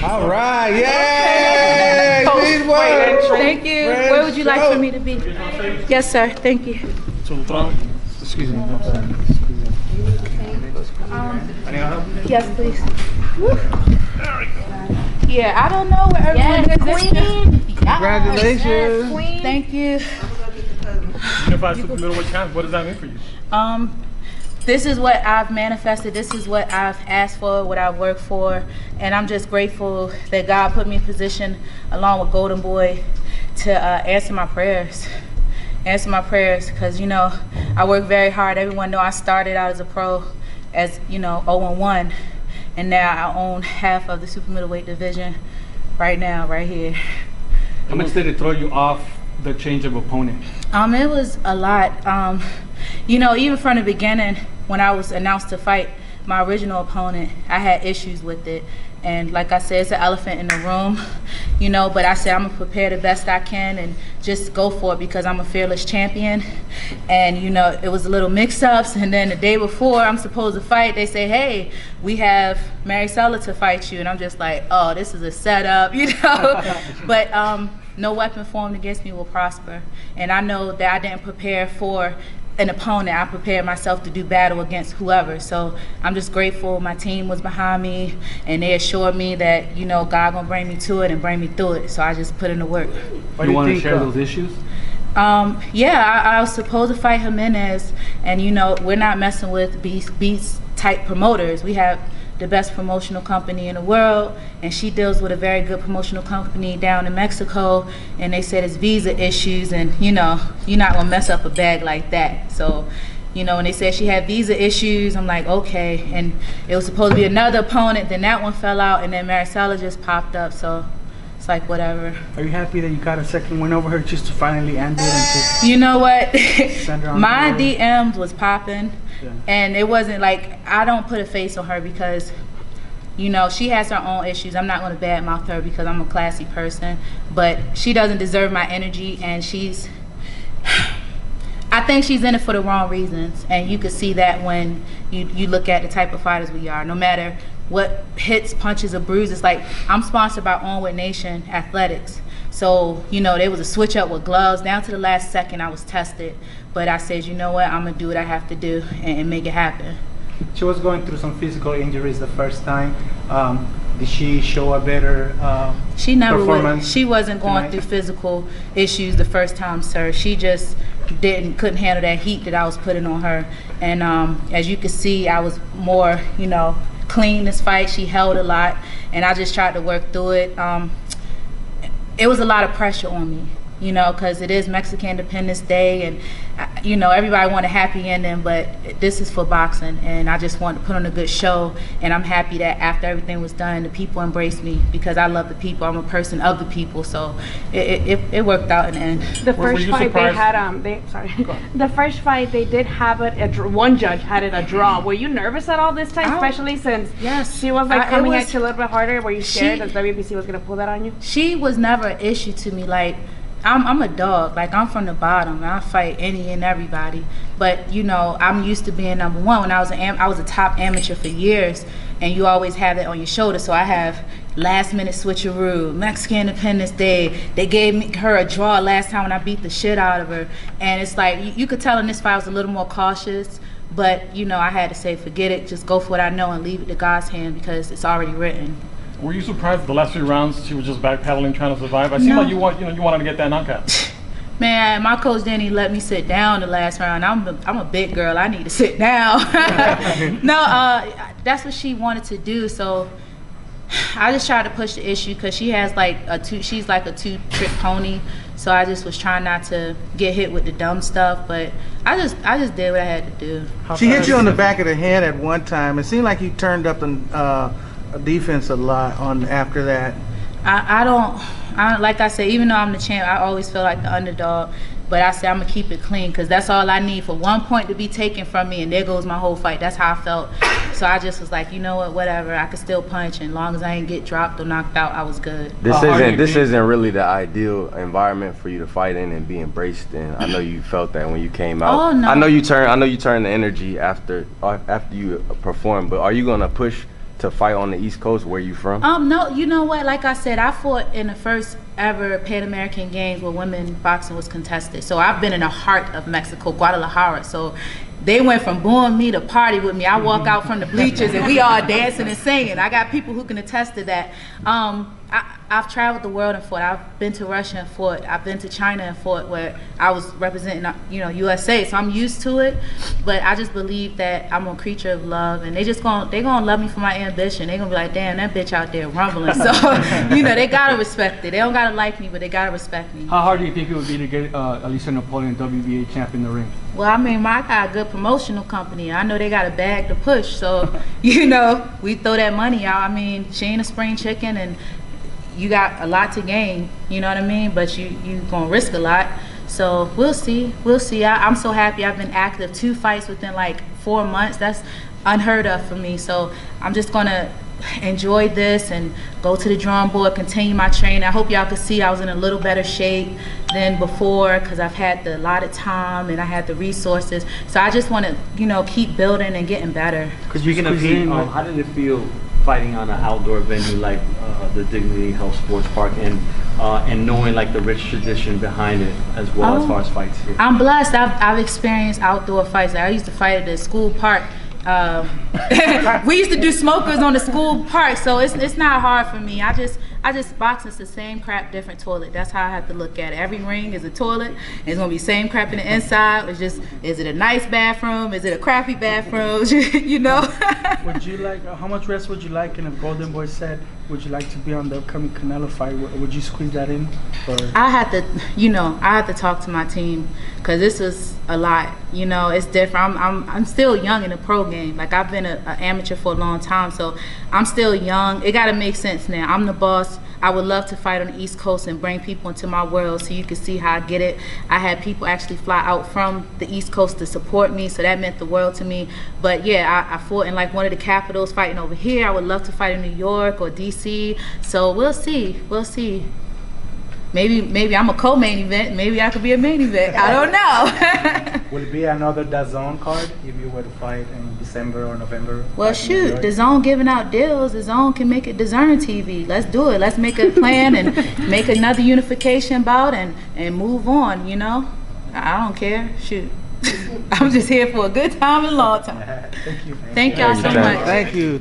All right, yay! Good work. Thank you. Where would you like for me to be? Yes, sir. Thank you. Excuse me. Yes, please. Yeah, I don't know where everyone is. Congratulations. Thank you. Unified super middleweight champ. What does that mean for you? This is what I've manifested. This is what I've asked for, what I've worked for, and I'm just grateful that God put me in position, along with Golden Boy, to answer my prayers. Answer my prayers, because you know I work very hard. Everyone know I started out as a pro, as you know, 0-1, and now I own half of the super middleweight division. Right now, right here. How much did it throw you off the change of opponent? It was a lot. You know, even from the beginning, when I was announced to fight my original opponent, I had issues with it. And like I said, it's an elephant in the room, you know, but I said I'm gonna prepare the best I can and just go for it because I'm a fearless champion. And you know, it was a little mix-ups, and then the day before I'm supposed to fight, they say, hey, we have Maricela to fight you. And I'm just like, oh, this is a setup, you know. But no weapon formed against me will prosper. And I know that I didn't prepare for an opponent. I prepared myself to do battle against whoever. So I'm just grateful my team was behind me, and they assured me that, you know, God gonna bring me to it and bring me through it. So I just put in the work. You want to share those issues? Yeah, I was supposed to fight Jimenez, and you know, we're not messing with beast type promoters. We have the best promotional company in the world, and she deals with a very good promotional company down in Mexico, and they said it's visa issues, and you know, you're not gonna mess up a bag like that. So, you know, when they said she had visa issues, I'm like, okay. And it was supposed to be another opponent, then that one fell out, and then Maricela just popped up, so it's like whatever. Are you happy that you got a second win over her just to finally end it and just you know what? send her on My the road? DMs was popping. Yeah. And it wasn't like, I don't put a face on her because, you know, she has her own issues. I'm not going to badmouth her because I'm a classy person, but she doesn't deserve my energy, and I think she's in it for the wrong reasons, and you could see that when you look at the type of fighters we are. No matter what hits, punches, or bruises, like I'm sponsored by Onward Nation Athletics. So, you know, there was a switch up with gloves. Down to the last second, I was tested. But I said, you know what, I'm going to do what I have to do and make it happen. She was going through some physical injuries the first time. Did she show a better She never performance? She wasn't going tonight? through physical issues the first time, sir. She just couldn't handle that heat that I was putting on her. And as you can see, I was more, you know, clean this fight. She held a lot, and I just tried to work through it. It was a lot of pressure on me, you know, because it is Mexican Independence Day, and you know, everybody want a happy ending, but this is for boxing, and I just wanted to put on a good show. And I'm happy that after everything was done, the people embraced me because I love the people. I'm a person of the people, so it worked out in the end. The first fight they had, the first fight they did have it. One judge had it a draw. Were you nervous at all this time, especially since she was like coming at you a little bit harder? Were you scared that WBC was gonna pull that on you? She was never an issue to me. Like, I'm a dog. Like, I'm from the bottom, and I fight any and everybody. But you know, I'm used to being number one. When I was a top amateur for years, and you always have that on your shoulder. So I have last minute switcheroo, Mexican Independence Day. They gave her a draw last time when I beat the shit out of her, and it's like you could tell in this fight I was a little more cautious. But you know, I had to say, forget it, just go for what I know and leave it to God's hand because it's already written. Were you surprised the last 3 rounds she was just backpedaling, trying to survive? I seem like you wanted to get that knockout. Man, my coach didn't even let me sit down the last round. I'm a big girl. I need to sit down. No, that's what she wanted to do. So I just tried to push the issue because she has like she's like a 2-trick pony. So I just was trying not to get hit with the dumb stuff. But I just did what I had to do. She hit you on the back of the head at one time. It seemed like you turned up defense a lot on after that. I don't like I said, even though I'm the champ, I always feel like the underdog. But I said I'm gonna keep it clean because that's all I need for one point to be taken from me, and there goes my whole fight. That's how I felt. So I just was like, you know what, whatever. I could still punch, and as long as I ain't get dropped or knocked out, I was good. This isn't really the ideal environment for you to fight in and be embraced in. I know you felt that when you came out. Oh no. I know you turned the energy after you performed, but are you gonna push to fight on the East Coast? Where you from? No, you know what? Like I said, I fought in the first ever Pan American Games where women boxing was contested. So I've been in the heart of Mexico, Guadalajara. So they went from booing me to party with me. I walk out from the bleachers and we all dancing and singing. I got people who can attest to that. I've traveled the world and fought. I've been to Russia and fought. I've been to China and fought, where I was representing, USA. So I'm used to it. But I just believe that I'm a creature of love, and they gonna love me for my ambition. They gonna be like, damn, that bitch out there rumbling. So they gotta respect it. They don't gotta like me, but they gotta respect me. How hard do you think it would be to get Elisa Napoleon WBA champ in the ring? Well, I mean, I got a good promotional company. I know they got a bag to push, so we throw that money out. I mean, she ain't a spring chicken, and you got a lot to gain, you know what I mean? But you gonna risk a lot. So we'll see. I'm so happy. I've been active 2 fights within like 4 months. That's unheard of for me. So I'm just gonna enjoy this and go to the drawing board, continue my training. I hope y'all can see I was in a little better shape than before, because I've had the allotted time and I had the resources. So I just want to, keep building and getting better. Speaking of heat, how did it feel fighting on an outdoor venue like the Dignity Health Sports Park, and knowing like the rich tradition behind it as well, as far as fights here? I'm blessed. I've experienced outdoor fights. I used to fight at the school park. We used to do smokers on the school park, so it's not hard for me. I just boxing's the same crap, different toilet. That's how I have to look at it. Every ring is a toilet. It's gonna be same crap in the inside. It's just, is it a nice bathroom? Is it a crappy bathroom? Would you like? How much rest would you like? And if Golden Boy said, would you like to be on the upcoming Canelo fight? Would you squeeze that in? Or? I had to talk to my team, because this is a lot. It's different. I'm still young in the pro game. Like, I've been an amateur for a long time, so I'm still young. It got to make sense now. I'm the boss. I would love to fight on the East Coast and bring people into my world so you can see how I get it. I had people actually fly out from the East Coast to support me, so that meant the world to me. But yeah, I fought in like one of the capitals fighting over here. I would love to fight in New York or DC. So we'll see. Maybe I'm a co-main event. Maybe I could be a main event. I don't know. Will it be another DAZN card if you were to fight in December or November? Well, shoot, DAZN giving out deals. DAZN can make it DAZN TV. Let's do it. Let's make a plan and make another unification bout and move on, I don't care. Shoot. I'm just here for a good time and a long time. Thank you. Thank y'all so much. Thank you.